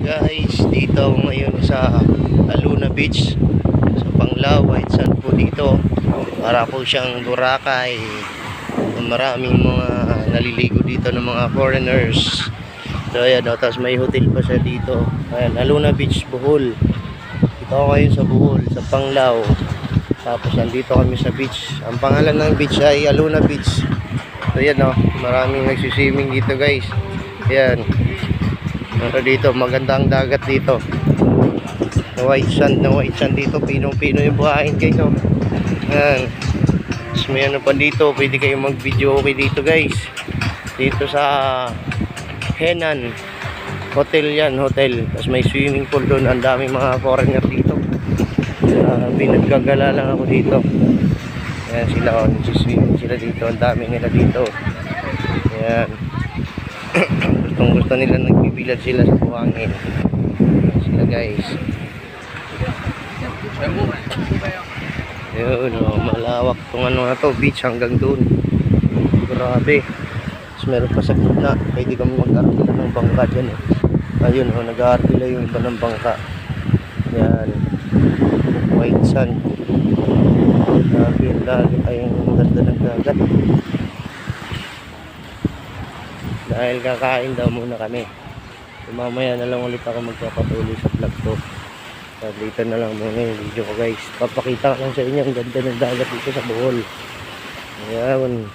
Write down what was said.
Guys, dito ako ngayon sa Luna Beach sa Panglao, White Sand po dito. Para po siyang Boracay. Maraming mga naliligo dito ng mga foreigners. So ayan, tapos may hotel pa siya dito. Ayan, Luna Beach, Bohol. Dito ako ngayon sa Bohol, sa Panglao. Tapos andito kami sa beach. Ang pangalan ng beach ay Luna Beach. So ayan, maraming nagsiswimming dito guys. Ayan. Dito magandang dagat dito, white sand dito, pinong-pino yung buhayin guys. Ayan. Tapos may ano pa dito, pwede kayong mag video okay dito guys, dito sa Henan hotel yan, hotel. Tapos may swimming pool doon, ang daming mga foreigner dito. Pinagkagala lang ako dito. Ayan sila, nagsiswimming sila dito, ang dami nila dito. Ayan. Gusto nila, nagbibilad sila sa buhangin sila guys. Yun, malawak tong ano na to, beach hanggang dun, grabe. Tapos meron pa sa gitna, pwede kami mag-artila ng bangka dyan ayun, nag-artila yung iba ng bangka. Yan, white sand, grabe, lalo ay ganda ng dagat. Dahil kakain daw muna kami. So, mamaya na lang ulit ako magpapatuloy sa vlog to. So, dito na lang muna yung video ko guys. Papakita ko lang sa inyo ang ganda ng dagat dito sa Bohol. Ayan.